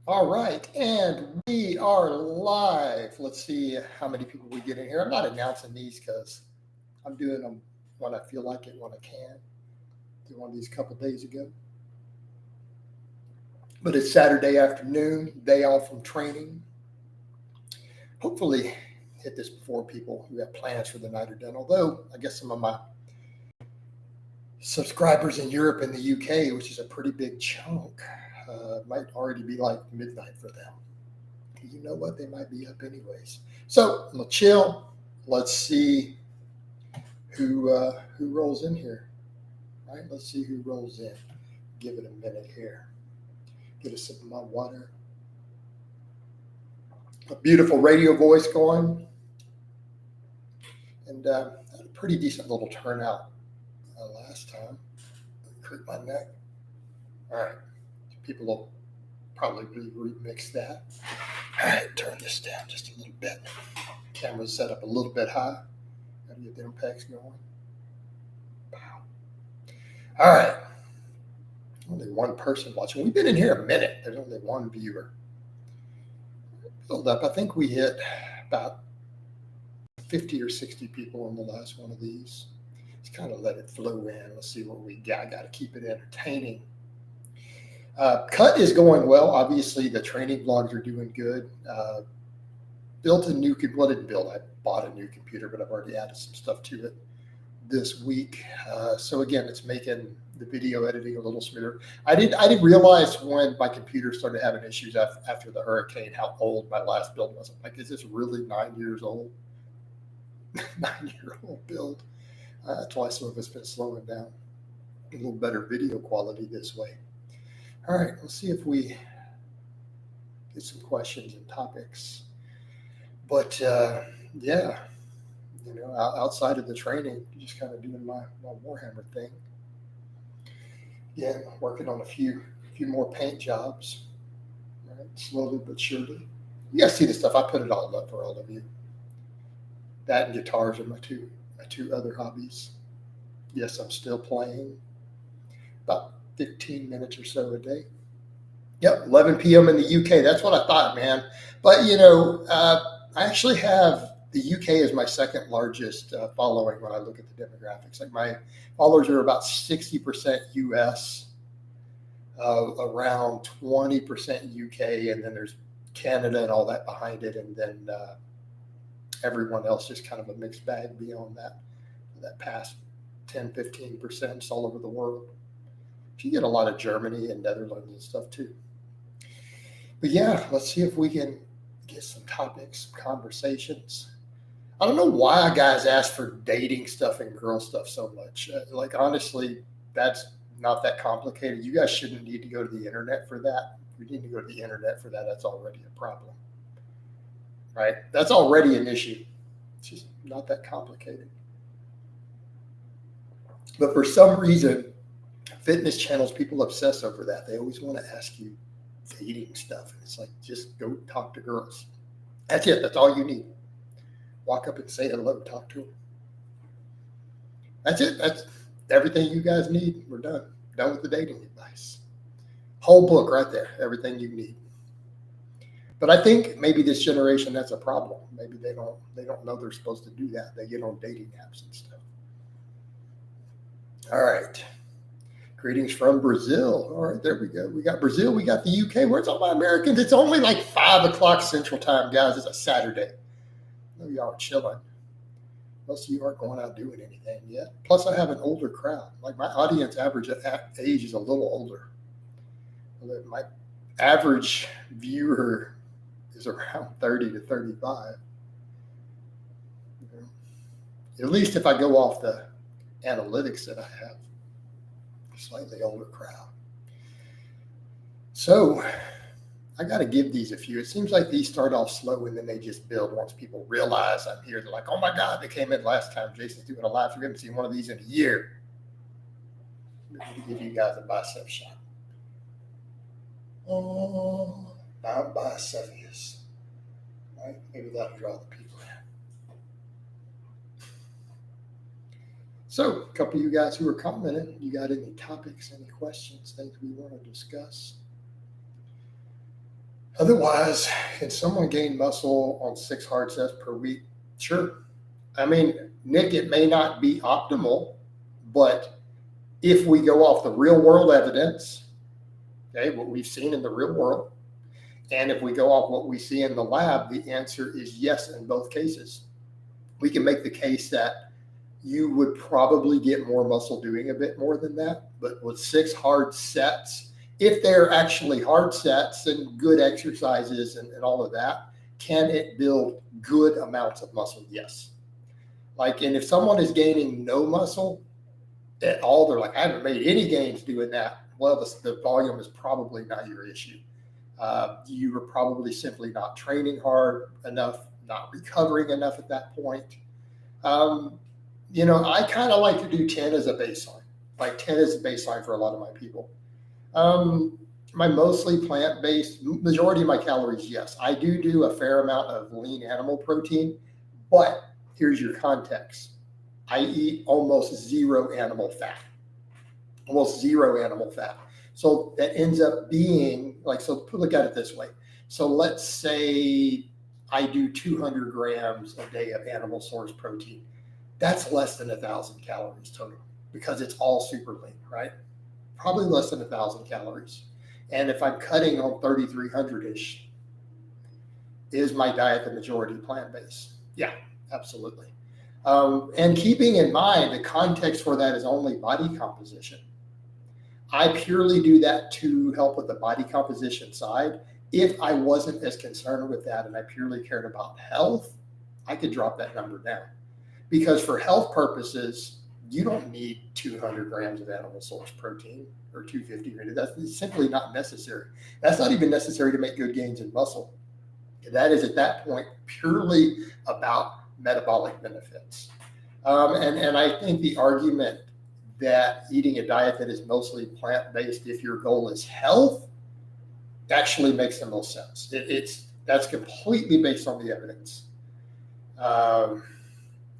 All right, and we are live. Let's see how many people we get in here. I'm not announcing these because I'm doing them when I feel like it, when I can. Did one of these a couple days ago. But it's Saturday afternoon, day off from training. Hopefully, hit this before people who have plans for the night are done. Although, I guess some of my subscribers in Europe and the UK, which is a pretty big chunk, might already be like midnight for them. You know what? They might be up anyways. So we'll chill. Let's see who rolls in here. All right, let's see who rolls in. Give it a minute here. Get a sip of my water. A beautiful radio voice going, and a pretty decent little turnout last time. Hurt my neck. All right, people will probably remix that. All right, turn this down just a little bit. Camera's set up a little bit high. Gotta get the impacts going. Wow. All right. Only one person watching. We've been in here a minute. There's only one viewer. Build up. I think we hit about 50 or 60 people on the last one of these. Just kind of let it flow in. Let's see what we got. Got to keep it entertaining. Cut is going well. Obviously, the training vlogs are doing good. Built a new computer. Well, didn't build. I bought a new computer, but I've already added some stuff to it this week. So again, it's making the video editing a little smoother. I didn't realize when my computer started having issues after the hurricane how old my last build was. I'm like, is this really 9 years old? 9-year-old build. That's why some of it's been slowing down. A little better video quality this way. All right, let's see if we get some questions and topics. But yeah, you know, outside of the training, just kind of doing my Warhammer thing. Yeah, working on a few more paint jobs. Right, slowly but surely. You guys see the stuff. I put it all up for all of you. That and guitars are my two other hobbies. Yes, I'm still playing about 15 minutes or so a day. Yep, 11 p.m. in the UK. That's what I thought, man. But, you know, I actually have the UK as my second largest following when I look at the demographics. Like my followers are about 60% US, around 20% UK, and then there's Canada and all that behind it. And then everyone else just kind of a mixed bag beyond that past 10, 15% all over the world. You get a lot of Germany and Netherlands and stuff too. But yeah, let's see if we can get some topics, some conversations. I don't know why guys ask for dating stuff and girl stuff so much. Like, honestly, that's not that complicated. You guys shouldn't need to go to the internet for that. If you need to go to the internet for that, that's already a problem. Right? That's already an issue. It's just not that complicated. But for some reason, fitness channels, people obsess over that. They always want to ask you dating stuff. And it's like, just go talk to girls. That's it. That's all you need. Walk up and say hello, talk to them. That's it. That's everything you guys need. We're done. Done with the dating advice. Whole book right there. Everything you need. But I think maybe this generation, that's a problem. Maybe they don't know they're supposed to do that. They get on dating apps and stuff. All right. Greetings from Brazil. All right, there we go. We got Brazil. We got the UK. Where's all my Americans? It's only like 5 o'clock Central Time, guys. It's a Saturday. I know y'all are chilling. Most of you aren't going out doing anything yet. Plus, I have an older crowd. Like, my audience average age is a little older. My average viewer is around 30 to 35. You know, at least if I go off the analytics that I have. Slightly older crowd. So I got to give these a few. It seems like these start off slow and then they just build once people realize I'm here. They're like, oh my God, they came in last time. Jason's doing a live. We haven't seen one of these in a year. Let me give you guys a bicep shot. Oh, I'm biceps. Right? Maybe that'll draw the people in. So, a couple of you guys who are commenting, you got any topics, any questions, things we want to discuss? Otherwise, can someone gain muscle on 6 hard sets per week? Sure. I mean, Nick, it may not be optimal, but if we go off the real world evidence, okay, what we've seen in the real world, and if we go off what we see in the lab, the answer is yes in both cases. We can make the case that you would probably get more muscle doing a bit more than that, but with 6 hard sets, if they're actually hard sets and good exercises and all of that, can it build good amounts of muscle? Yes. Like, and if someone is gaining no muscle at all, they're like, I haven't made any gains doing that. Well, the volume is probably not your issue. You were probably simply not training hard enough, not recovering enough at that point. I kind of like to do 10 as a baseline. Like 10 is a baseline for a lot of my people. My mostly plant-based, majority of my calories, yes. I do a fair amount of lean animal protein, but here's your context. I eat almost zero animal fat. Almost zero animal fat. So that ends up being like, so look at it this way. So let's say I do 200 grams a day of animal source protein. That's less than 1,000 calories total because it's all super lean, right? Probably less than 1,000 calories. And if I'm cutting on 3,300-ish, is my diet the majority plant-based? Yeah, absolutely. And keeping in mind, the context for that is only body composition. I purely do that to help with the body composition side. If I wasn't as concerned with that and I purely cared about health, I could drop that number down. Because for health purposes, you don't need 200 grams of animal source protein or 250 grams. That's simply not necessary. That's not even necessary to make good gains in muscle. That is at that point purely about metabolic benefits. And I think the argument that eating a diet that is mostly plant-based, if your goal is health, actually makes the most sense. That's completely based on the evidence.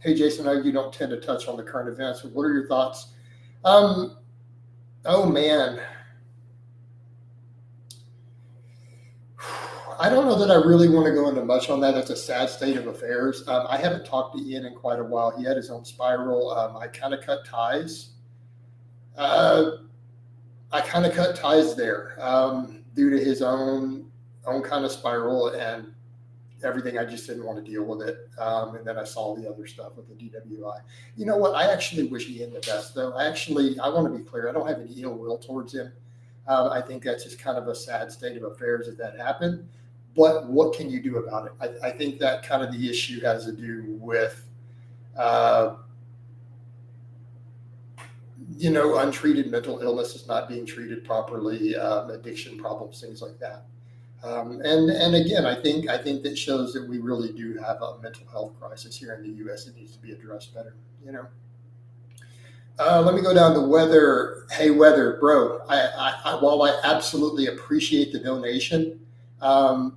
Hey, Jason, I know you don't tend to touch on the current events. What are your thoughts? Oh, man. I don't know that I really want to go into much on that. That's a sad state of affairs. I haven't talked to Ian in quite a while. He had his own spiral. I kind of cut ties. There due to his own kind of spiral and everything. I just didn't want to deal with it. And then I saw the other stuff with the DWI. You know what? I actually wish Ian the best, though. I want to be clear. I don't have any ill will towards him. I think that's just kind of a sad state of affairs that happened. But what can you do about it? I think that kind of the issue has to do with, untreated mental illness is not being treated properly, addiction problems, things like that. And again, I think that shows that we really do have a mental health crisis here in the U.S. that needs to be addressed better. Let me go down to weather. Hey, weather, bro. While I absolutely appreciate the donation,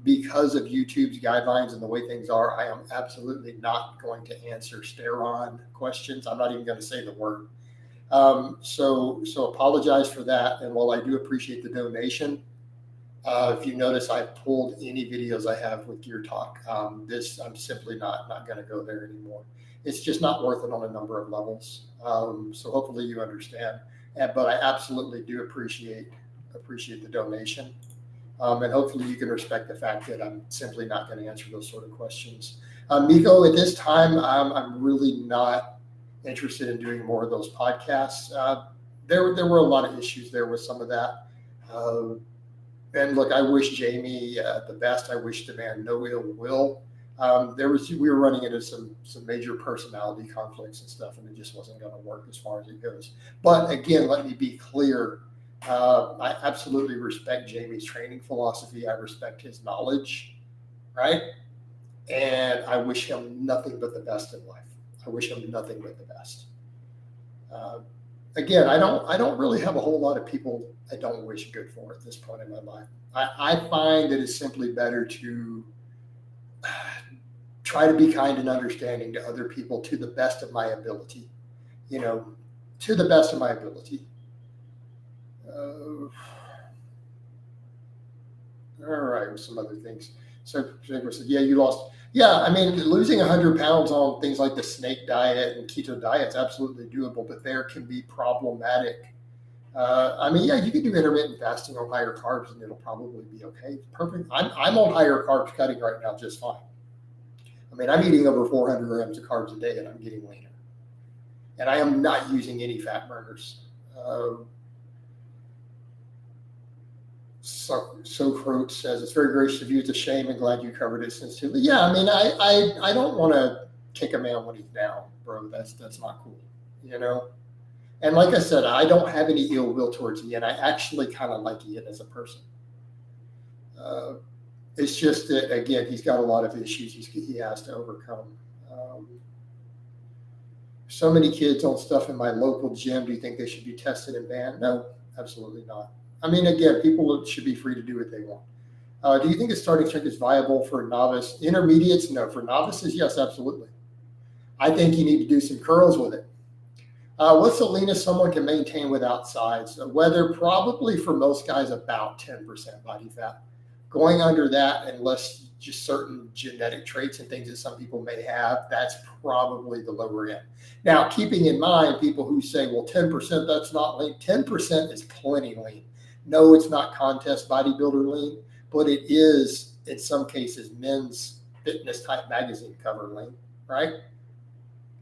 because of YouTube's guidelines and the way things are, I am absolutely not going to answer Steron questions. I'm not even going to say the word. So apologize for that. And while I do appreciate the donation, if you notice, I pulled any videos I have with Gear Talk. I'm simply not going to go there anymore. It's just not worth it on a number of levels. So hopefully you understand. But I absolutely do appreciate the donation. And hopefully you can respect the fact that I'm simply not going to answer those sort of questions. Miko, at this time, I'm really not interested in doing more of those podcasts. There were a lot of issues there with some of that. And look, I wish Jamie the best. I wish the man no ill will. We were running into some major personality conflicts and stuff, and it just wasn't going to work as far as it goes. But again, let me be clear. I absolutely respect Jamie's training philosophy. I respect his knowledge, right? And I wish him nothing but the best in life. I wish him nothing but the best. Again, I don't really have a whole lot of people I don't wish good for at this point in my life. I find that it's simply better to try to be kind and understanding to other people to the best of my ability, to the best of my ability. All right, with some other things. So Jacob said, yeah, you lost. Yeah, I mean, losing 100 pounds on things like the snake diet and keto diet is absolutely doable, but there can be problematic. I mean, yeah, you can do intermittent fasting on higher carbs and it'll probably be okay. Perfect. I'm on higher carbs cutting right now just fine. I mean, I'm eating over 400 grams of carbs a day and I'm getting leaner. And I am not using any fat burners. So Croat says, it's very gracious of you. It's a shame and glad you covered it sensitively. Yeah, I mean, I don't want to kick a man when he's down, bro. That's not cool, you know? And like I said, I don't have any ill will towards Ian. I actually kind of like Ian as a person. It's just that, again, he's got a lot of issues he has to overcome. So many kids on stuff in my local gym. Do you think they should be tested and banned? No, absolutely not. I mean, again, people should be free to do what they want. Do you think a starting strength is viable for novice? Intermediates? No. For novices, yes, absolutely. I think you need to do some curls with it. What's the leanest someone can maintain without size? Whether probably for most guys about 10% body fat. Going under that, unless just certain genetic traits and things that some people may have, that's probably the lower end. Now, keeping in mind people who say, well, 10%, that's not lean. 10% is plenty lean. No, it's not contest bodybuilder lean, but it is, in some cases, men's fitness type magazine cover lean, right?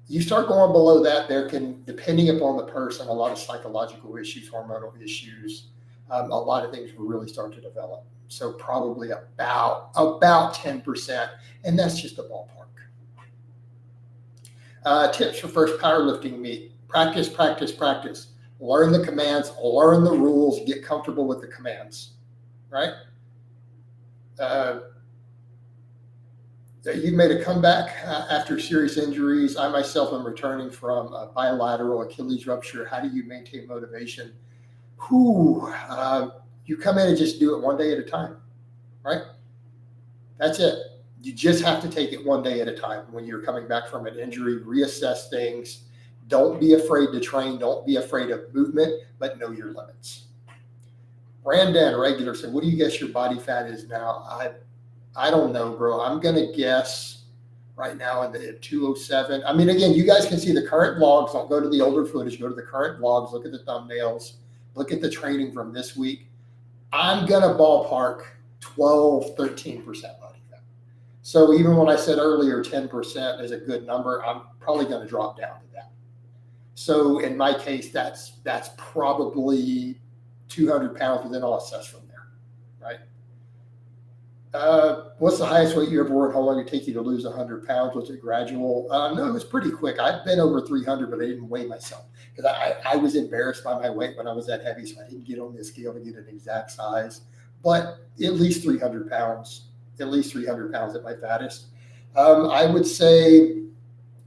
You start going below that, there can, depending upon the person, a lot of psychological issues, hormonal issues, a lot of things will really start to develop. So probably about 10%, and that's just a ballpark. Tips for first powerlifting meet. Practice. Learn the commands, learn the rules, get comfortable with the commands, right? You made a comeback after serious injuries. I myself am returning from a bilateral Achilles rupture. How do you maintain motivation? You come in and just do it one day at a time, right? That's it. You just have to take it one day at a time. When you're coming back from an injury, reassess things. Don't be afraid to train. Don't be afraid of movement, but know your limits. Brandon Regular said, what do you guess your body fat is now? I don't know, bro. I'm going to guess right now at 207. I mean, again, you guys can see the current vlogs. Don't go to the older footage. Go to the current vlogs. Look at the thumbnails. Look at the training from this week. I'm going to ballpark 12, 13% body fat. So even when I said earlier 10% is a good number, I'm probably going to drop down to that. So in my case, that's probably 200 pounds, but then I'll assess from there, right? What's the highest weight you ever wore? How long did it take you to lose 100 pounds? Was it gradual? No, it was pretty quick. I've been over 300, but I didn't weigh myself because I was embarrassed by my weight when I was that heavy, so I didn't get on the scale to get an exact size. But at least 300 pounds at my fattest. I would say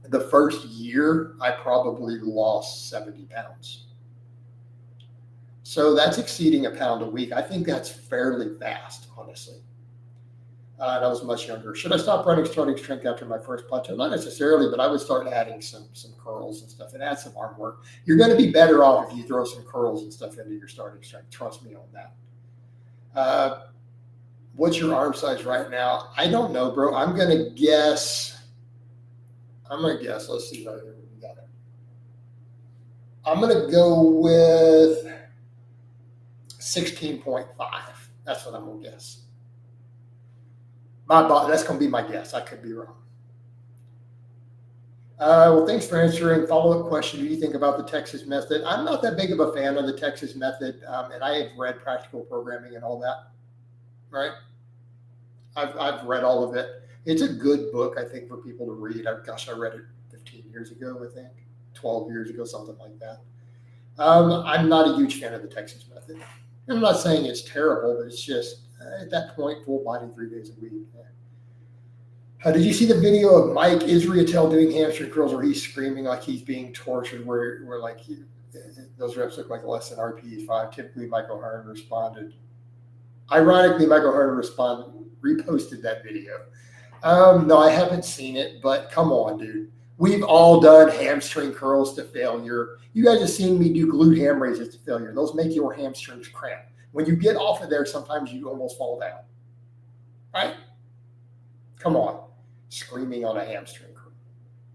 the first year I probably lost 70 pounds. So that's exceeding a pound a week. I think that's fairly fast, honestly. And I was much younger. Should I stop running starting strength after my first plateau? Not necessarily, but I would start adding some curls and stuff and add some arm work. You're going to be better off if you throw some curls and stuff into your starting strength. Trust me on that. What's your arm size right now? I don't know, bro. I'm going to guess. Let's see. We got it. I'm going to go with 16.5. That's what I'm going to guess. That's going to be my guess. I could be wrong. Well, thanks for answering. Follow-up question. Do you think about the Texas method? I'm not that big of a fan of the Texas method, and I have read practical programming and all that, right? I've read all of it. It's a good book, I think, for people to read. I read it 15 years ago, I think, 12 years ago, something like that. I'm not a huge fan of the Texas method. I'm not saying it's terrible, but it's just, at that point, full body 3 days a week. Did you see the video of Mike Israetel doing hamstring curls where he's screaming like he's being tortured, where like those reps look like less than RPE 5? Typically, Michael Hearn responded. Ironically, Michael Hearn reposted that video. No, I haven't seen it, but come on, dude. We've all done hamstring curls to failure. You guys have seen me do glute ham raises to failure. Those make your hamstrings cramp. When you get off of there, sometimes you almost fall down. right? Come on, screaming on a hamstring curl,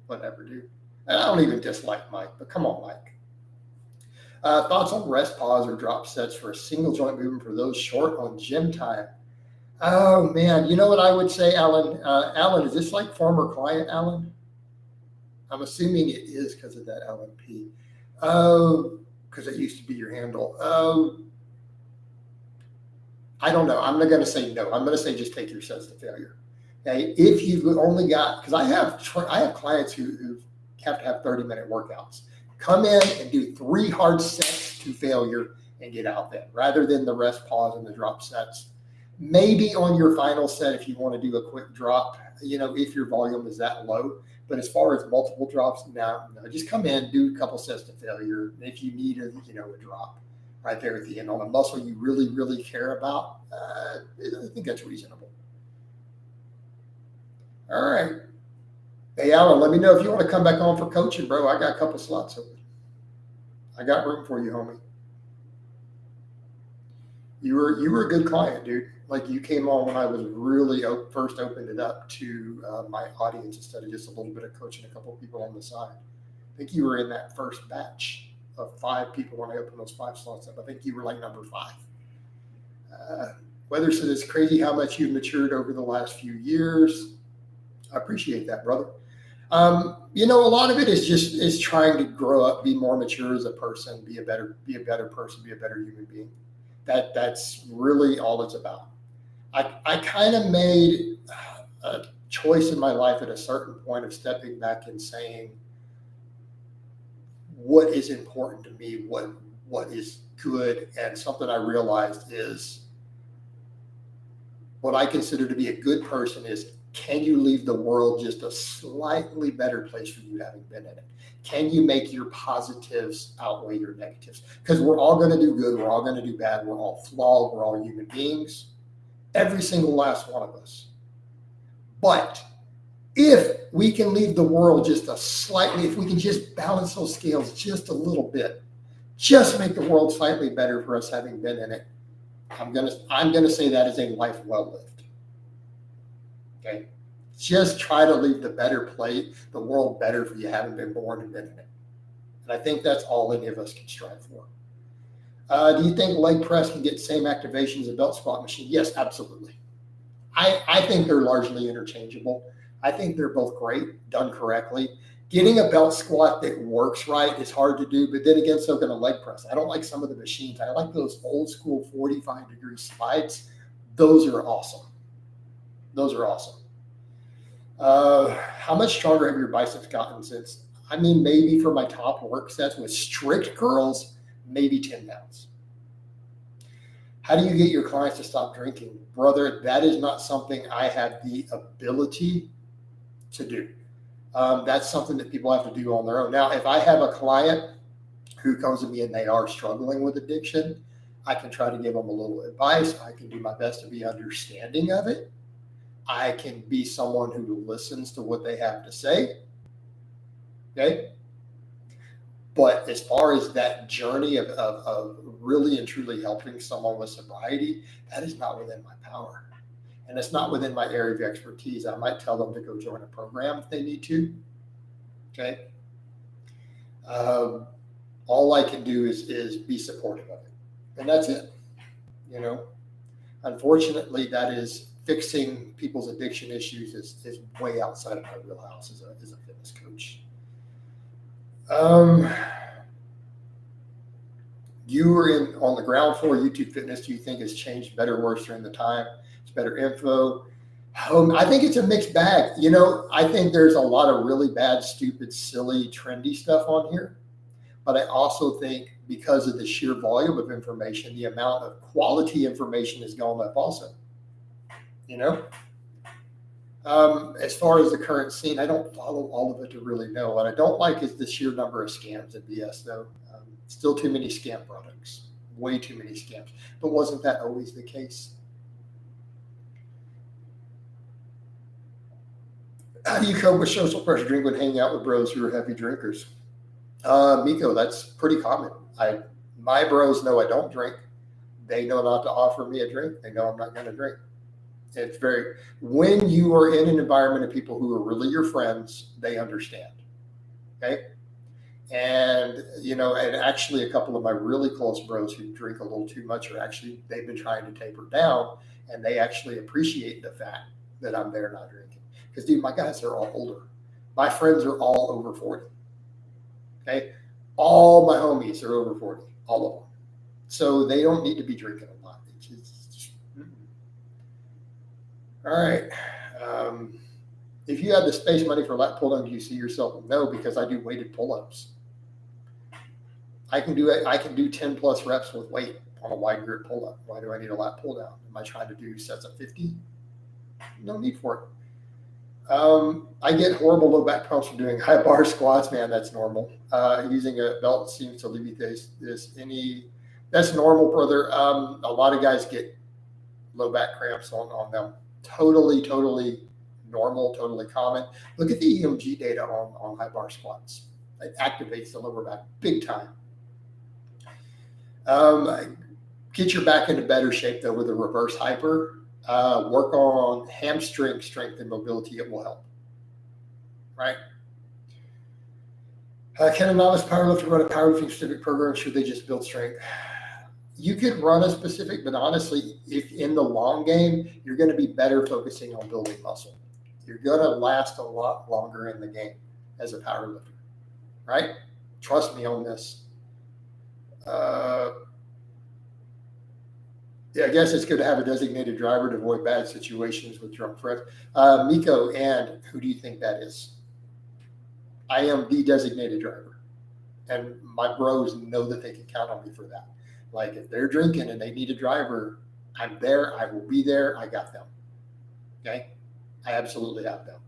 whatever, dude. And I don't even dislike Mike, but come on, Mike. Thoughts on rest pause or drop sets for a single joint movement for those short on gym time? Oh man, you know what I would say, Alan? Alan, is this like former client, Alan? I'm assuming it is because of that LMP. Oh, because it used to be your handle. Oh, I don't know. I'm not going to say no. I'm going to say just take your sets to failure. Okay, if you've only got, because I have clients who have to have 30-minute workouts. Come in and do 3 hard sets to failure and get out then, rather than the rest pause and the drop sets. Maybe on your final set, if you want to do a quick drop, if your volume is that low. But as far as multiple drops, no, just come in, do a couple sets to failure. If you need a drop right there at the end on a muscle you really, really care about, I think that's reasonable. All right. Hey, Alan, let me know if you want to come back on for coaching, bro. I got a couple slots open. I got room for you, homie. You were a good client, dude. Like, you came on when I was really first opened it up to my audience instead of just a little bit of coaching a couple of people on the side. I think you were in that first batch of 5 people when I opened those 5 slots up. I think you were like number 5. Weather said it's crazy how much you've matured over the last few years. I appreciate that, brother. A lot of it is trying to grow up, be more mature as a person, be a better person, be a better human being. That's really all it's about. I kind of made a choice in my life at a certain point of stepping back and saying, what is important to me, what is good, and something I realized is what I consider to be a good person is, can you leave the world just a slightly better place for you having been in it? Can you make your positives outweigh your negatives? Because we're all going to do good. We're all going to do bad. We're all flawed. We're all human beings. Every single last one of us. But if we can leave the world just if we can just balance those scales just a little bit, just make the world slightly better for us having been in it, I'm gonna say that is a life well lived. Okay, just try to leave the world better for you having been born and been in it. And I think that's all any of us can strive for. Do you think leg press can get same activation as a belt squat machine? Yes, absolutely. I think they're largely interchangeable. I think they're both great, done correctly. Getting a belt squat that works right is hard to do, but then again, so can a leg press. I don't like some of the machines. I like those old school 45-degree slides. Those are awesome. How much stronger have your biceps gotten since? Maybe for my top work sets with strict curls, maybe 10 pounds. How do you get your clients to stop drinking? Brother, that is not something I have the ability to do. That's something that people have to do on their own. Now, if I have a client who comes to me and they are struggling with addiction, I can try to give them a little advice. I can do my best to be understanding of it. I can be someone who listens to what they have to say. Okay. But as far as that journey of really and truly helping someone with sobriety, that is not within my power. And it's not within my area of expertise. I might tell them to go join a program if they need to. Okay. All I can do is be supportive of it. And that's it. Unfortunately, that is fixing people's addiction issues is way outside of my wheelhouse as a fitness coach. You were on the ground floor YouTube fitness. Do you think it's changed better, worse during the time? It's better info. I think it's a mixed bag. I think there's a lot of really bad, stupid, silly, trendy stuff on here. But I also think because of the sheer volume of information, the amount of quality information has gone up also. As far as the current scene, I don't follow all of it to really know. What I don't like is the sheer number of scams and BS, though. Still too many scam products, way too many scams. But wasn't that always the case? How do you cope with social pressure drink when hanging out with bros who are heavy drinkers? Miko, that's pretty common. My bros know I don't drink. They know not to offer me a drink. They know I'm not going to drink. It's when you are in an environment of people who are really your friends, they understand. Okay. And, and actually a couple of my really close bros who drink a little too much they've been trying to taper down, and they actually appreciate the fact that I'm there not drinking. Because, dude, my guys are all older. My friends are all over 40. Okay. All my homies are over 40, all of them. So they don't need to be drinking a lot. It's just, all right. If you had the space money for lat pull down, do you see yourself? No, because I do weighted pull-ups. I can do 10 plus reps with weight on a wide grip pull-up. Why do I need a lat pull down? Am I trying to do sets of 50? No need for it. I get horrible low back problems from doing high bar squats, man. That's normal. Using a belt seems to alleviate this. That's normal, brother. A lot of guys get low back cramps on them. Totally normal, totally common. Look at the EMG data on high bar squats. It activates the lower back big time. Get your back into better shape though with a reverse hyper. Work on hamstring strength and mobility. It will help. Right? Can a novice powerlifter run a powerlifting specific program? Should they just build strength? You could run a specific, but honestly, if in the long game, you're going to be better focusing on building muscle. You're going to last a lot longer in the game as a powerlifter, right? Trust me on this. Yeah, I guess it's good to have a designated driver to avoid bad situations with drunk friends. Miko, and who do you think that is? I am the designated driver, and my bros know that they can count on me for that. Like if they're drinking and they need a driver, I'm there. I will be there. I got them. Okay, I absolutely have them.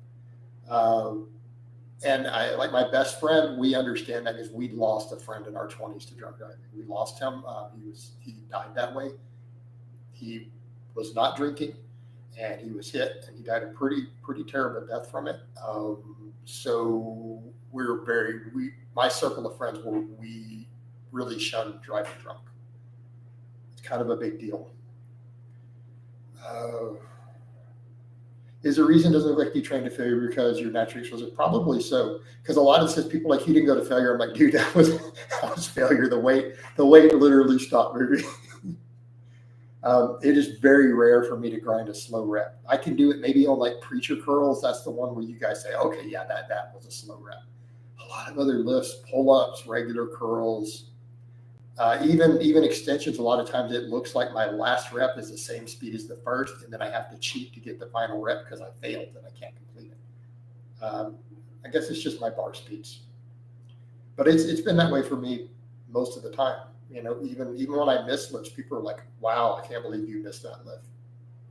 And I, like my best friend, we understand that because we lost a friend in our 20s to drunk driving. We lost him. He died that way. He was not drinking, and he was hit, and he died a pretty terrible death from it. So my circle of friends we really shunned driving drunk. It's kind of a big deal. Is the reason it doesn't look like you trained to failure because you're naturally explosive? Probably so. Because a lot of says people like you didn't go to failure. I'm like, dude, that was failure. The weight literally stopped moving. It is very rare for me to grind a slow rep. I can do it maybe on like preacher curls. That's the one where you guys say, okay, yeah, that was a slow rep. A lot of other lifts, pull-ups, regular curls, even extensions. A lot of times it looks like my last rep is the same speed as the first, and then I have to cheat to get the final rep because I failed and I can't complete it. I guess it's just my bar speeds, but it's been that way for me most of the time. Even when I miss lifts, people are like, wow, I can't believe you missed that lift.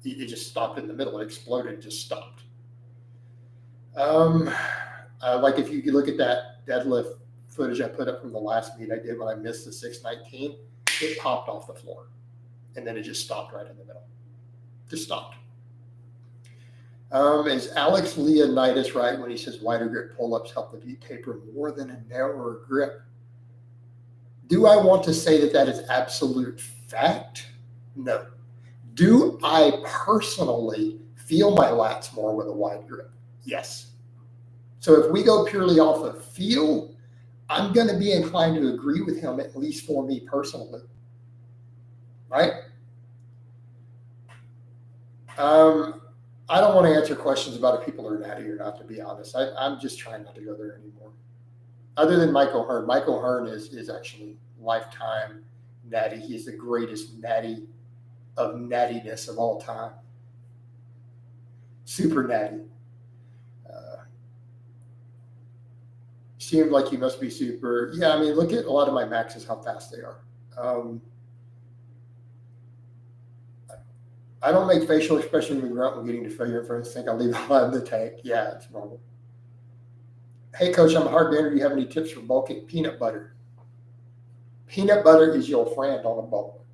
It just stopped in the middle. It exploded and just stopped. Like if you could look at that deadlift footage I put up from the last meet I did when I missed the 619, it popped off the floor. And then it just stopped right in the middle. Just stopped. Is Alex Leonidas right when he says wider grip pull-ups help the beat taper more than a narrower grip? Do I want to say that is absolute fact? No. Do I personally feel my lats more with a wide grip? Yes. So if we go purely off of feel, I'm going to be inclined to agree with him, at least for me personally. Right? I don't want to answer questions about if people are natty or not, to be honest. I'm just trying not to go there anymore. Other than Michael Hearn. Michael Hearn is actually lifetime natty. He's the greatest natty of nattiness of all time. Super natty. Seemed like he must be super. Yeah, I mean, look at a lot of my maxes, how fast they are. I don't make facial expression when grunt when getting to failure. Friends think I leave a lot in the tank. Yeah, it's normal. Hey, coach, I'm a hard gainer. Do you have any tips for bulking? Peanut butter. Peanut butter is your friend on a bulk.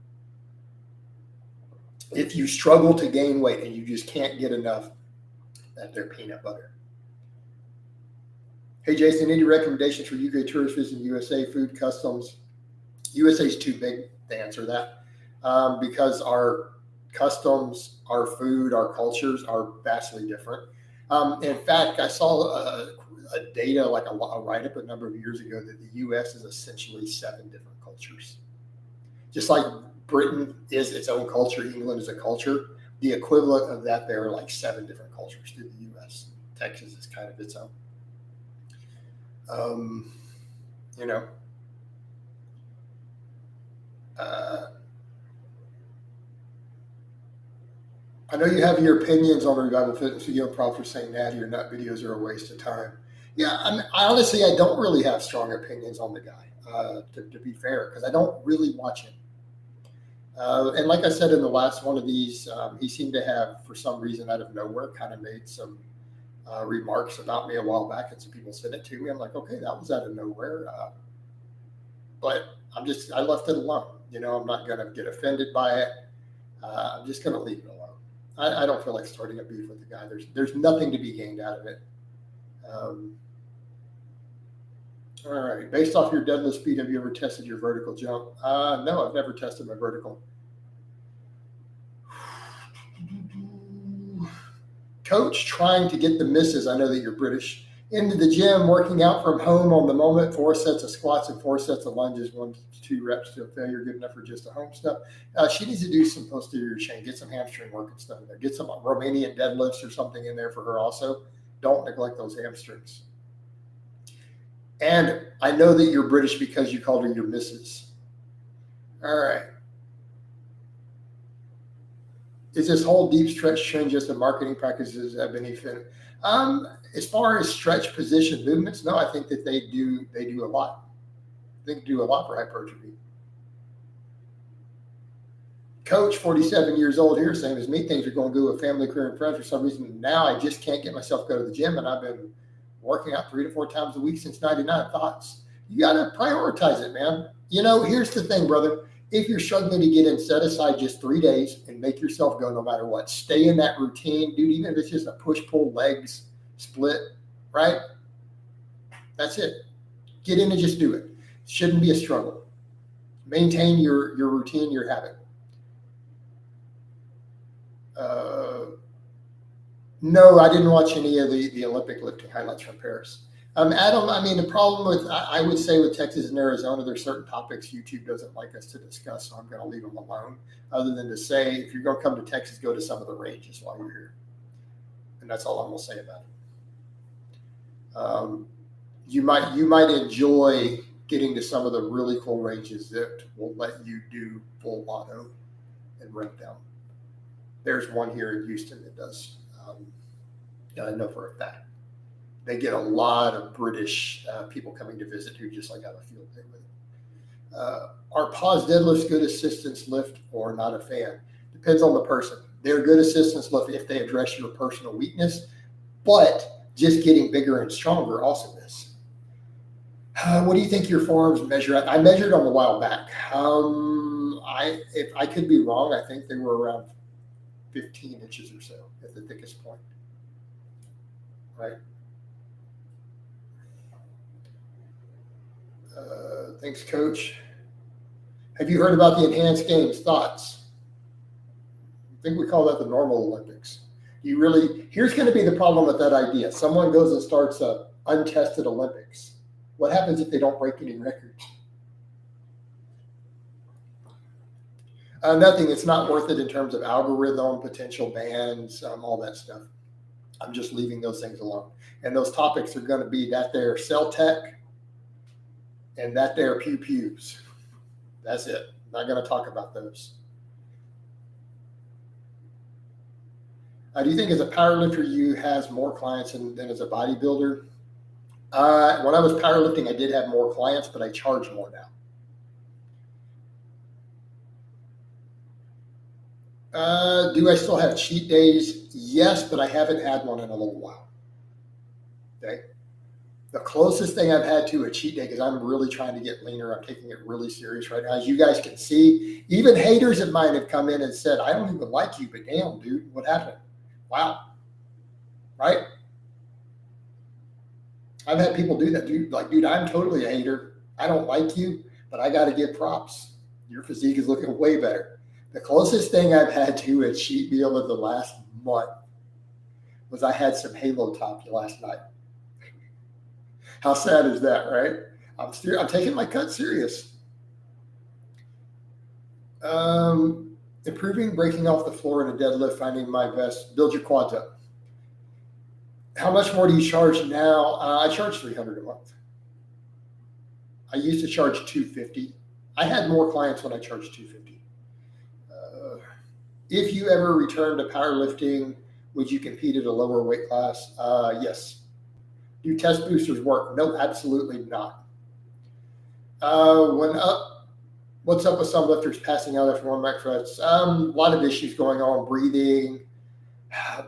If you struggle to gain weight and you just can't get enough, that's their peanut butter. Hey, Jason, any recommendations for UK tourist visiting USA food customs? USA is too big to answer that because our customs, our food, our cultures are vastly different. In fact, I saw a data, like a write-up a number of years ago, that the U.S. is essentially 7 different cultures. Just like Britain is its own culture, England is a culture, the equivalent of that, there are like 7 different cultures to the U.S. Texas is kind of its own. You know, I know you have your opinions on Revival Fitness. You know, props for saying that your nut videos are a waste of time. Yeah, honestly, I don't really have strong opinions on the guy, to be fair, because I don't really watch him. And like I said in the last one of these, he seemed to have, for some reason, out of nowhere, kind of made some remarks about me a while back, and some people said it to me. I'm like, okay, that was out of nowhere. But I left it alone. You know, I'm not going to get offended by it. I'm just going to leave it alone. I don't feel like starting a beef with the guy. There's nothing to be gained out of it. All right. Based off your deadlift speed, have you ever tested your vertical jump? No, I've never tested my vertical. Coach, trying to get the misses. I know that you're British. Into the gym, working out from home on the moment, 4 sets of squats and 4 sets of lunges, 1 to 2 reps to failure, good enough for just a home stuff. She needs to do some posterior chain, get some hamstring work and stuff in there, get some Romanian deadlifts or something in there for her also. Don't neglect those hamstrings. And I know that you're British because you called her your missus. All right. Is this whole deep stretch trend just a marketing practices have any fit? As far as stretch position movements, no, I think that they do a lot. They do a lot for hypertrophy. Coach, 47 years old here, same as me. Things are going good with family, career, and friends. For some reason, now I just can't get myself to go to the gym, and I've been working out 3 to 4 times a week since '99. Thoughts? You got to prioritize it, man. You know, here's the thing, brother. If you're struggling to get in, set aside just 3 days and make yourself go no matter what. Stay in that routine, dude, even if it's just a push-pull legs split, right? That's it. Get in and just do it. Shouldn't be a struggle. Maintain your routine, your habit. No, I didn't watch any of the Olympic lifting highlights from Paris. Adam, I mean, the problem with, I would say with Texas and Arizona, there's certain topics YouTube doesn't like us to discuss, so I'm going to leave them alone, other than to say, if you're going to come to Texas, go to some of the ranges while you're here. And that's all I'm going to say about it. You might enjoy getting to some of the really cool ranges that will let you do full auto and rep down. There's one here in Houston that does. I know for a fact. They get a lot of British people coming to visit who just like have a field day with it. Are pause deadlifts good assistance lift or not a fan? Depends on the person. They're good assistance lift if they address your personal weakness, but just getting bigger and stronger also is. What do you think your forearms measure at? I measured them a while back. If I could be wrong, I think they were around 15 inches or so at the thickest point. Right? Thanks, Coach. Have you heard about the enhanced games? Thoughts? I think we call that the normal Olympics. Here's going to be the problem with that idea. Someone goes and starts a untested Olympics. What happens if they don't break any records? Nothing. It's not worth it in terms of algorithm, potential bans, all that stuff. I'm just leaving those things alone. And those topics are going to be that there cell tech and that there pews. That's it. Not going to talk about those. Do you think as a powerlifter you has more clients than as a bodybuilder? When I was powerlifting, I did have more clients, but I charge more now. Do I still have cheat days? Yes, but I haven't had one in a little while. Okay. The closest thing I've had to a cheat day, because I'm really trying to get leaner, I'm taking it really serious right now. As you guys can see, even haters of mine have come in and said, I don't even like you, but damn, dude, what happened? Wow. Right? I've had people do that, dude. Like, dude, I'm totally a hater. I don't like you, but I got to give props. Your physique is looking way better. The closest thing I've had to a cheat meal in the last month was I had some Halo Top last night. How sad is that, right? I'm taking my cut serious. Improving, breaking off the floor in a deadlift, finding my best, build your quads up. How much more do you charge now? I charge $300 a month. I used to charge $250. I had more clients when I charged $250. If you ever return to powerlifting, would you compete at a lower weight class? Yes. Do test boosters work? No, absolutely not. What's up with some lifters passing out after one rep reps? A lot of issues going on, breathing,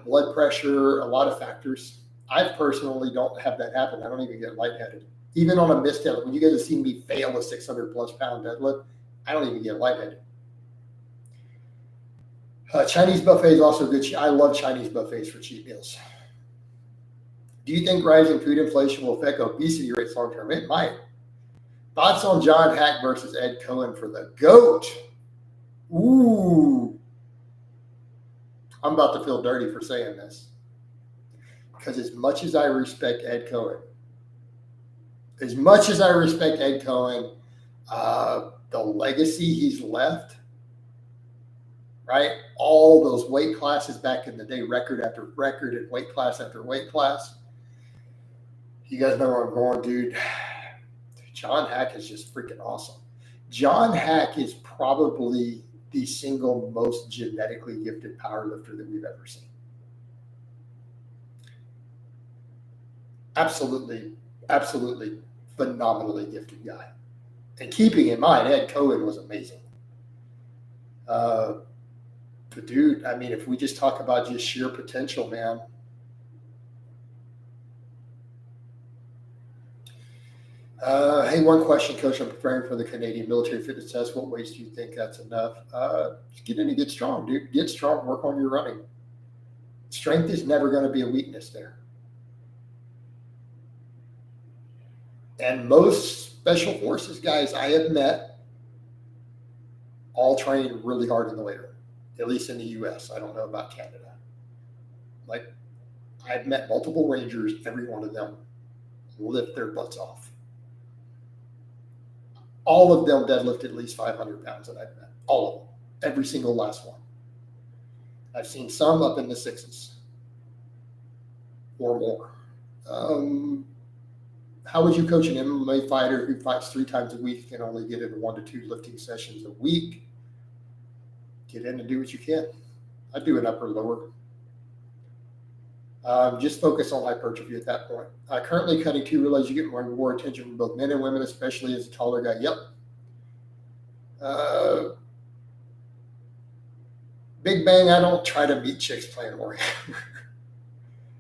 blood pressure, a lot of factors. I personally don't have that happen. I don't even get lightheaded. Even on a missed deadlift, when you guys have seen me fail a 600 plus pound deadlift, I don't even get lightheaded. Chinese buffet is also good. I love Chinese buffets for cheat meals. Do you think rising food inflation will affect obesity rates long term? It might. Thoughts on John Hack versus Ed Cohen for the GOAT? Ooh. I'm about to feel dirty for saying this. Because as much as I respect Ed Cohen, the legacy he's left, right? All those weight classes back in the day, record after record and weight class after weight class. You guys know where I'm going, dude. John Hack is just freaking awesome. John Hack is probably the single most genetically gifted powerlifter that we've ever seen. Absolutely phenomenally gifted guy. And keeping in mind, Ed Cohen was amazing. But dude, I mean, if we just talk about just sheer potential, man. Hey, one question, Coach. I'm preparing for the Canadian military fitness test. What weights do you think that's enough? Just get in and get strong, dude. Get strong. Work on your running. Strength is never going to be a weakness there. And most special forces guys I have met all train really hard in the weight room, at least in the U.S. I don't know about Canada. Like, I've met multiple Rangers. Every one of them lift their butts off. All of them deadlift at least 500 pounds that I've met. All of them. Every single last one. I've seen some up in the 6s or more. How would you coach an MMA fighter who fights 3 times a week and can only get in 1 to 2 lifting sessions a week? Get in and do what you can. I'd do an upper lower. Just focus on hypertrophy at that point. Currently cutting 2, realize you get more attention from both men and women, especially as a taller guy. Yep. Big Bang, I don't try to meet chicks playing Warhammer.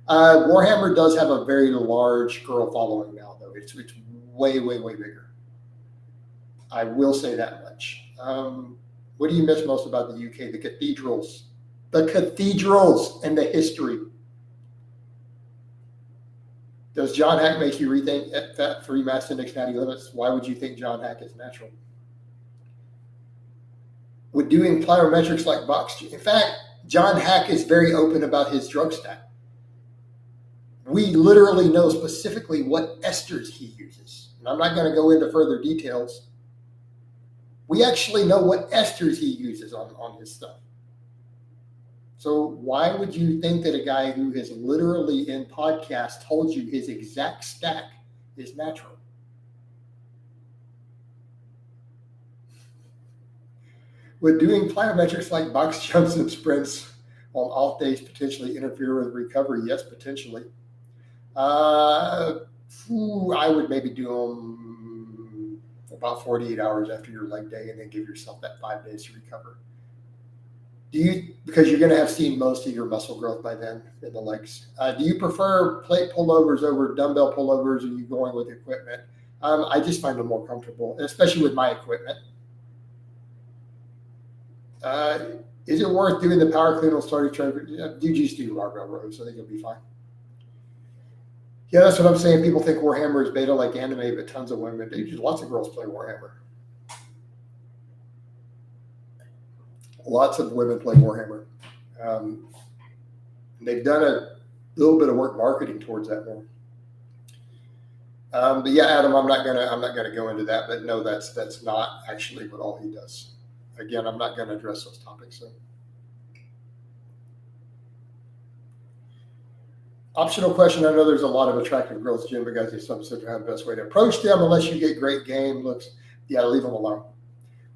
Warhammer does have a very large girl following now, though. It's way bigger. I will say that much. What do you miss most about the UK? The cathedrals. The cathedrals and the history. Does John Hack make you rethink fat-free mass index natty limits? Why would you think John Hack is natural? Would doing plyometrics like box? In fact, John Hack is very open about his drug stack. We literally know specifically what esters he uses. And I'm not going to go into further details. We actually know what esters he uses on his stuff. So why would you think that a guy who has literally in podcasts told you his exact stack is natural? Would doing plyometrics like box jumps and sprints on off days potentially interfere with recovery? Yes, potentially. I would maybe do them about 48 hours after your leg day and then give yourself that 5 days to recover. Because you're going to have seen most of your muscle growth by then in the legs. Do you prefer plate pullovers over dumbbell pullovers? Or are you going with equipment? I just find them more comfortable, especially with my equipment. Is it worth doing the power clean on starting training? You just do barbell rows. I think it'll be fine. Yeah, that's what I'm saying. People think Warhammer is beta like anime, but tons of women. Lots of girls play Warhammer. Lots of women play Warhammer. They've done a little bit of work marketing towards that more. But yeah, Adam, I'm not gonna go into that. But no, that's not actually what all he does. Again, I'm not going to address those topics. So. Optional question. I know there's a lot of attractive girls at the gym, but guys, there's some such how the best way to approach them unless you get great game looks. Yeah, leave them alone.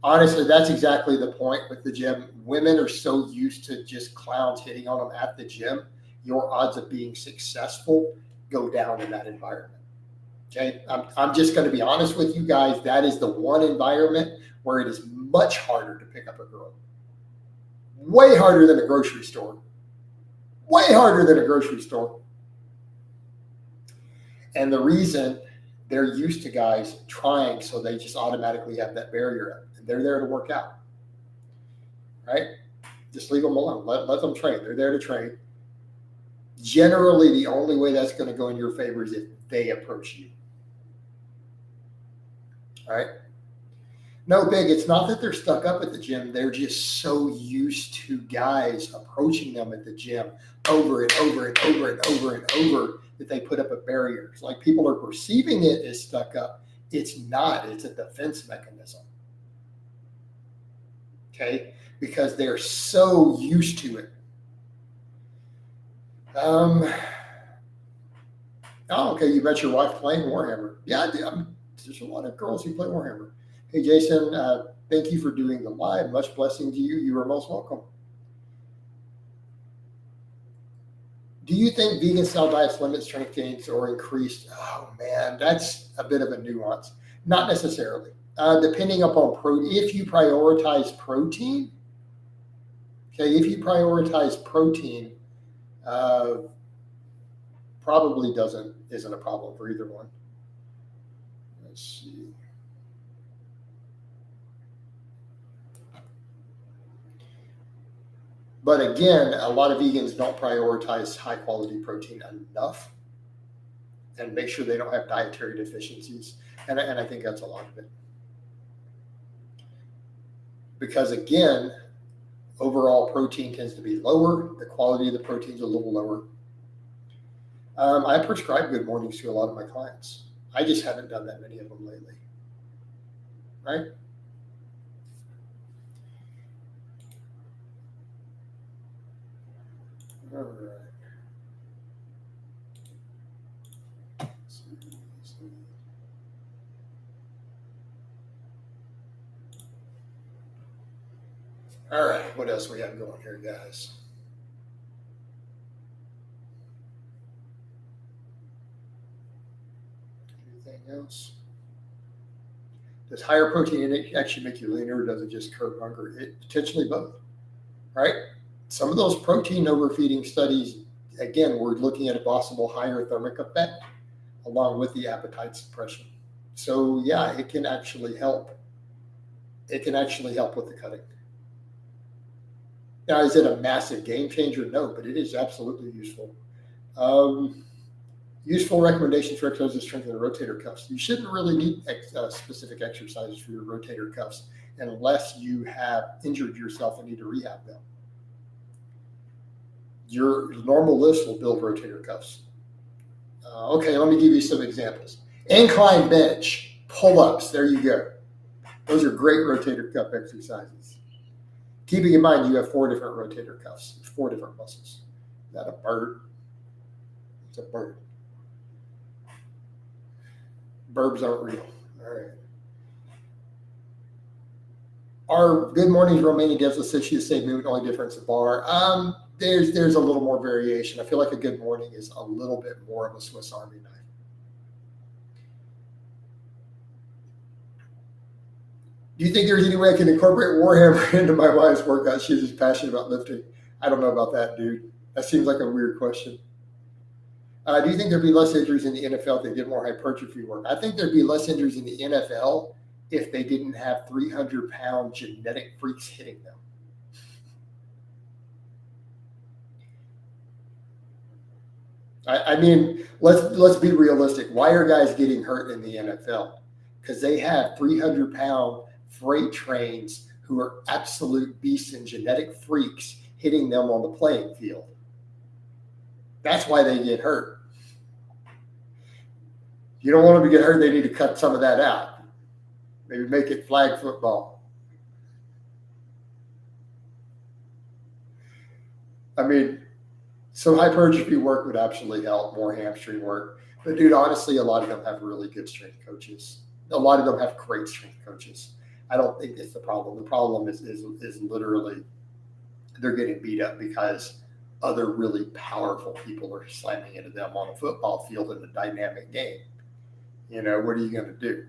Honestly, that's exactly the point with the gym. Women are so used to just clowns hitting on them at the gym. Your odds of being successful go down in that environment. Okay, I'm just going to be honest with you guys. That is the one environment where it is much harder to pick up a girl. Way harder than a grocery store. Way harder than a grocery store. And the reason they're used to guys trying, so they just automatically have that barrier up. And they're there to work out. Right? Just leave them alone. Let them train. They're there to train. Generally, the only way that's going to go in your favor is if they approach you. All right? No, Big, it's not that they're stuck up at the gym. They're just so used to guys approaching them at the gym over and over and over and over and over that they put up a barrier. It's like people are perceiving it as stuck up. It's not. It's a defense mechanism. Okay? Because they're so used to it. Oh, okay. You met your wife playing Warhammer. Yeah, I do. There's a lot of girls who play Warhammer. Hey, Jason, thank you for doing the live. Much blessing to you. You are most welcome. Do you think vegan style diets limit strength gains or increased? Oh, man, that's a bit of a nuance. Not necessarily. Depending upon protein, if you prioritize protein, okay, probably isn't a problem for either one. Let's see. But again, a lot of vegans don't prioritize high quality protein enough and make sure they don't have dietary deficiencies. And I think that's a lot of it. Because again, overall protein tends to be lower. The quality of the protein is a little lower. I prescribe good mornings to a lot of my clients. I just haven't done that many of them lately. Right? All right. All right, what else we got going here, guys? Anything else? Does higher protein actually make you leaner, or does it just curb hunger? It potentially both, right? Some of those protein overfeeding studies, again, we're looking at a possible higher thermic effect along with the appetite suppression. So yeah, it can actually help. It can actually help with the cutting. Now, is it a massive game changer? No, but it is absolutely useful. Useful recommendations for exercises to strengthen the rotator cuffs. You shouldn't really need specific exercises for your rotator cuffs unless you have injured yourself and need to rehab them. Your normal lifts will build rotator cuffs. Okay, let me give you some examples. Incline bench, pull-ups, there you go. Those are great rotator cuff exercises. Keeping in mind you have 4 different rotator cuffs, 4 different muscles. Is that a bird? It's a bird. Burbs aren't real. All right. Our good mornings Romanian devs will sit you the same movement, only difference the bar. There's a little more variation. I feel like a good morning is a little bit more of a Swiss Army knife. Do you think there's any way I can incorporate Warhammer into my wife's workout? She's just passionate about lifting. I don't know about that, dude. That seems like a weird question. Do you think there'd be less injuries in the NFL if they did more hypertrophy work? I think there'd be less injuries in the NFL if they didn't have 300-pound genetic freaks hitting them. I mean, let's be realistic. Why are guys getting hurt in the NFL? Because they have 300-pound freight trains who are absolute beasts and genetic freaks hitting them on the playing field. That's why they get hurt. You don't want them to get hurt, they need to cut some of that out. Maybe make it flag football. I mean, some hypertrophy work would absolutely help, more hamstring work. But dude, honestly, a lot of them have really good strength coaches. A lot of them have great strength coaches. I don't think it's the problem. The problem is literally they're getting beat up because other really powerful people are slamming into them on a football field in a dynamic game. You know, what are you going to do?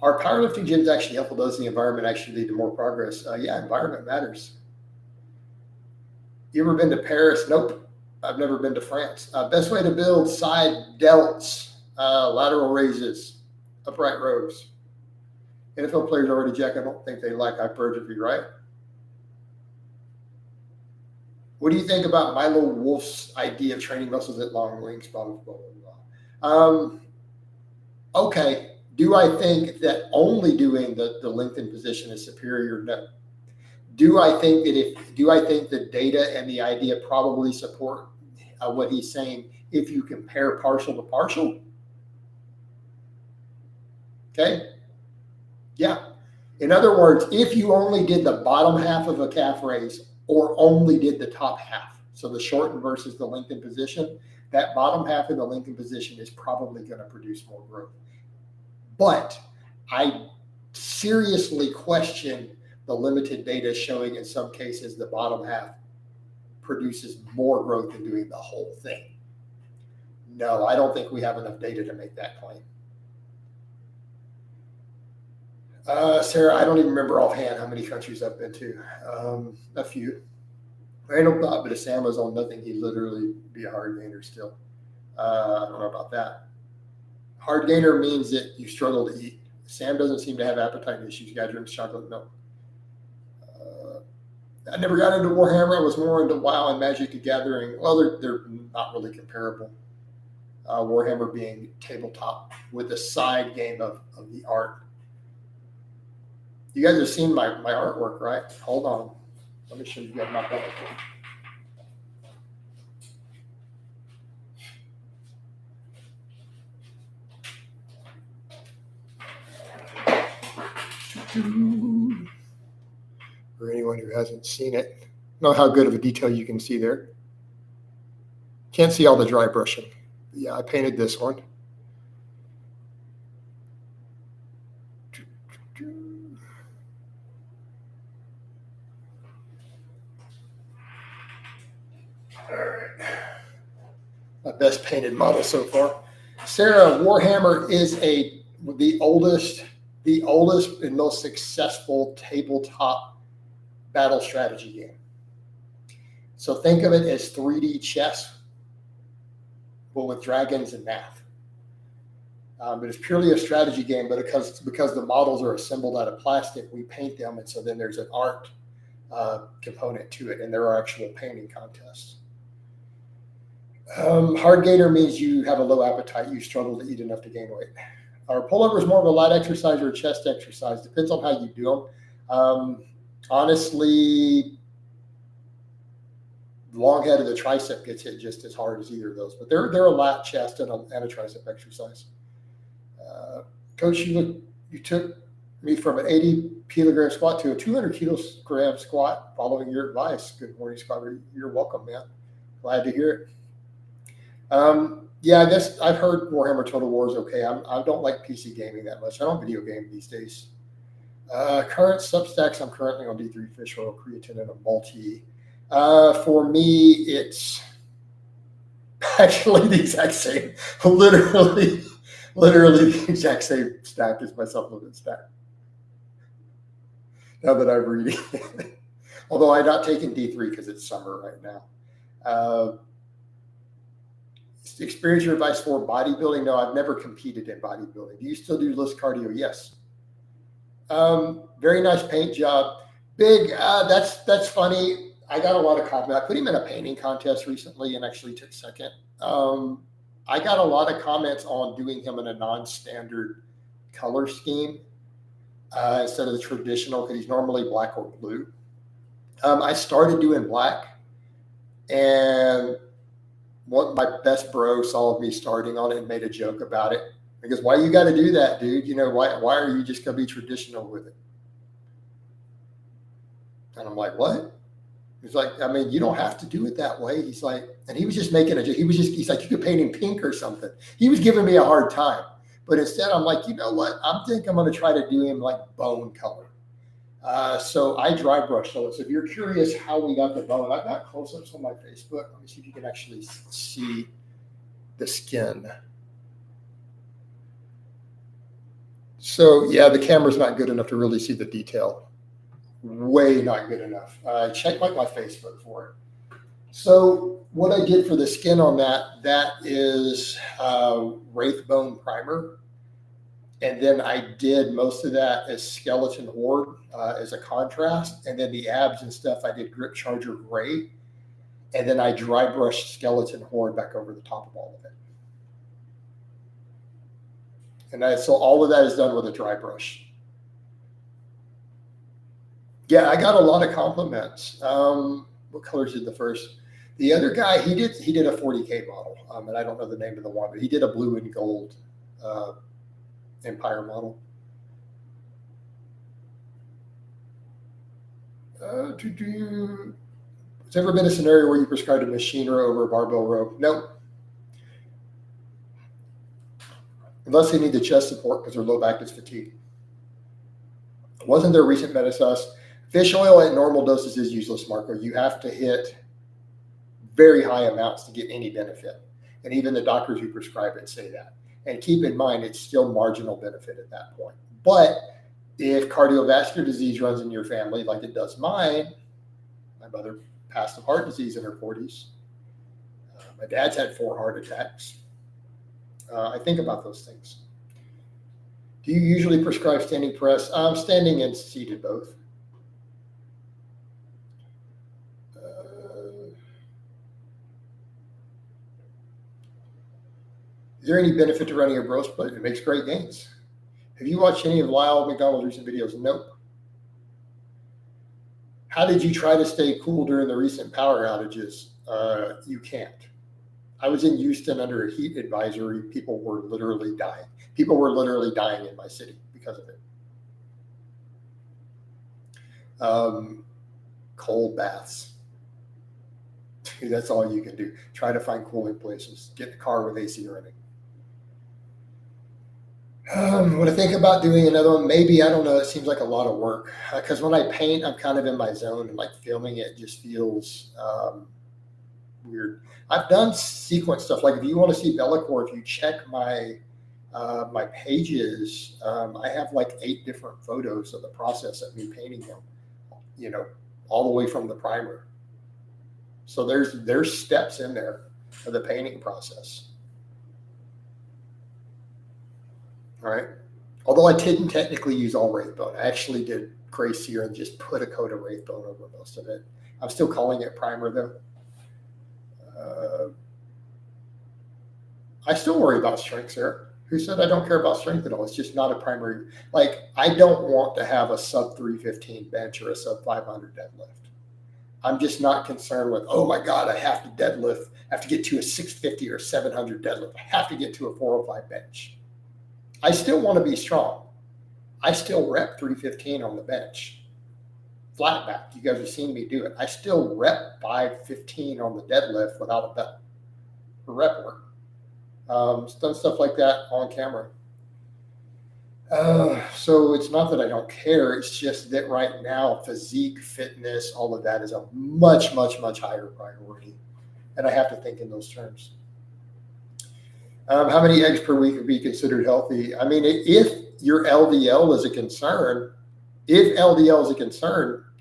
Are powerlifting gyms actually helpful? Does the environment actually lead to more progress? Yeah, environment matters. You ever been to Paris? Nope. I've never been to France. Best way to build side delts, lateral raises, upright rows. NFL players already, Jack, I don't think they like hypertrophy, right? What do you think about Milo Wolf's idea of training muscles at long lengths, blah, blah, blah, blah. Okay. Do I think that only doing the lengthened position is superior? No. Do I think the data and the idea probably support what he's saying if you compare partial to partial? Okay. Yeah. In other words, if you only did the bottom half of a calf raise or only did the top half, so the shortened versus the lengthened position, that bottom half of the lengthened position is probably going to produce more growth. But I seriously question the limited data showing in some cases the bottom half produces more growth than doing the whole thing. No, I don't think we have enough data to make that claim. Sarah, I don't even remember offhand how many countries I've been to. A few. Randall thought, but if Sam was on nothing, he'd literally be a hard gainer still. I don't know about that. Hard gainer means that you struggle to eat. Sam doesn't seem to have appetite issues. You got to drink chocolate milk. I never got into Warhammer. I was more into WoW and Magic the Gathering. Well, they're not really comparable. Warhammer being tabletop with a side game of the art. You guys have seen my artwork, right? Hold on. Let me show you guys my belly. For anyone who hasn't seen it, know how good of a detail you can see there. Can't see all the dry brushing. Yeah, I painted this one. All right. My best painted model so far. Sarah, Warhammer is the oldest and most successful tabletop battle strategy game. So think of it as 3D chess, but with dragons and math. But it's purely a strategy game, but because the models are assembled out of plastic, we paint them, and so then there's an art component to it, and there are actual painting contests. Hard gainer means you have a low appetite, you struggle to eat enough to gain weight. Are pullovers more of a light exercise or a chest exercise? Depends on how you do them. Honestly, the long head of the tricep gets hit just as hard as either of those, but they're a lat, chest, and a tricep exercise. Coach, you took me from an 80 kilogram squat to a 200 kilogram squat following your advice. Good morning, Scott. You're welcome, man. Glad to hear it. Yeah, I guess I've heard Warhammer Total War is okay. I don't like PC gaming that much. I don't video game these days. Current Substacks, I'm currently on D3 fish oil, creatine, and a multi. For me, it's actually the exact same. Literally the exact same stack as my supplement stack. Now that I'm reading. Although I'm not taking D3 because it's summer right now. Experience your advice for bodybuilding? No, I've never competed in bodybuilding. Do you still do list cardio? Yes. Very nice paint job. Big, that's funny. I got a lot of comments. I put him in a painting contest recently and actually took second. I got a lot of comments on doing him in a non-standard color scheme. instead of the traditional, because he's normally black or blue. I started doing black, and what my best bro saw me starting on it and made a joke about it. Because why you got to do that, dude? Why are you just gonna be traditional with it? And I'm like, what? He's like, I mean, you don't have to do it that way. He's like, and he was just making he's like, you could paint him pink or something. He was giving me a hard time. But instead, I'm like, you know what? I'm going to try to do him like bone color. So I dry brush those. If you're curious how we got the bone, I've got close-ups on my Facebook. Let me see if you can actually see the skin. So yeah, the camera's not good enough to really see the detail. Way not good enough. Check my Facebook for it. So what I did for the skin on that is wraith bone primer. And then I did most of that as skeleton horde as a contrast. And then the abs and stuff, I did grip charger gray. And then I dry brushed skeleton horde back over the top of all of it. And so all of that is done with a dry brush. Yeah, I got a lot of compliments. What colors did the first? The other guy, he did a 40K model, and I don't know the name of the one, but he did a blue and gold Empire model. Has there ever been a scenario where you prescribed a machine row over a barbell row? Nope. Unless they need the chest support because their low back is fatigued. Wasn't there recent meta-sus? Fish oil at normal doses is useless, Marco. You have to hit very high amounts to get any benefit. And even the doctors who prescribe it say that. And keep in mind, it's still marginal benefit at that point. But if cardiovascular disease runs in your family, like it does mine, my mother passed of heart disease in her 40s. My dad's had 4 heart attacks. I think about those things. Do you usually prescribe standing press? Standing and seated both. Is there any benefit to running a bro split? It makes great gains. Have you watched any of Lyle McDonald's recent videos? Nope. How did you try to stay cool during the recent power outages? You can't. I was in Houston under a heat advisory. People were literally dying. People were literally dying in my city because of it. Cold baths. That's all you can do. Try to find cooling places. Get the car with AC running. What I think about doing another one, maybe, I don't know. It seems like a lot of work because when I paint, I'm kind of in my zone, and like filming it just feels weird. I've done sequence stuff. Like if you want to see Bellacore, if you check my my pages, I have like 8 different photos of the process of me painting them. All the way from the primer. So there's steps in there of the painting process. All right. Although I didn't technically use all wraith bone. I actually did gray sear and just put a coat of wraith bone over most of it. I'm still calling it primer though. I still worry about strength, Sarah. Who said I don't care about strength at all? It's just not a primary. Like, I don't want to have a sub 315 bench or a sub 500 deadlift. I'm just not concerned with, oh my God, I have to deadlift. I have to get to a 650 or 700 deadlift. I have to get to a 405 bench. I still want to be strong. I still rep 315 on the bench. Flat back. You guys have seen me do it. I still rep 515 on the deadlift without a belt for rep work. Done stuff like that on camera. So it's not that I don't care. It's just that right now, physique, fitness, all of that is a much, much, much higher priority. And I have to think in those terms. How many eggs per week would be considered healthy? I mean, if your LDL is a concern,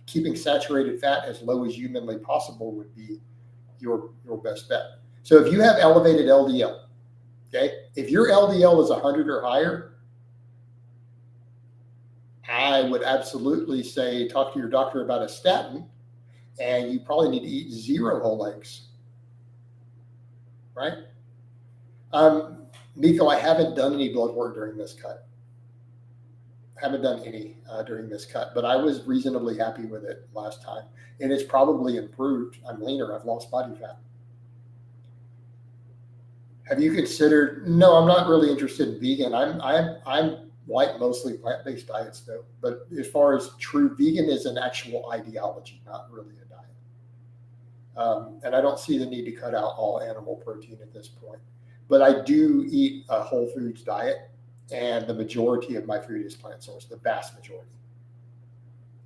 keeping saturated fat as low as humanly possible would be your best bet. So if you have elevated LDL, okay, if your LDL is 100 or higher, I would absolutely say talk to your doctor about a statin, and you probably need to eat 0 whole eggs, right? Nico, I haven't done any blood work during this cut. Haven't done any during this cut, but I was reasonably happy with it last time, and it's probably improved. I'm leaner. I've lost body fat. Have you considered? No, I'm not really interested in vegan. I'm like mostly plant-based diets though. But as far as true vegan is an actual ideology, not really a diet. And I don't see the need to cut out all animal protein at this point. But I do eat a whole foods diet, and the majority of my food is plant sourced, the vast majority.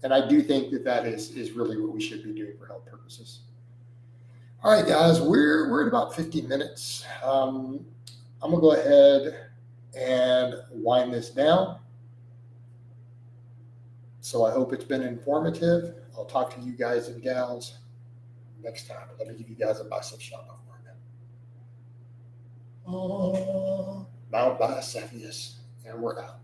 And I do think that is really what we should be doing for health purposes. All right, guys, we're at about 50 minutes. I'm gonna go ahead and wind this down. So I hope it's been informative. I'll talk to you guys and gals next time. Let me give you guys a bicep shot before I go. Mount Bicephus, and we're out.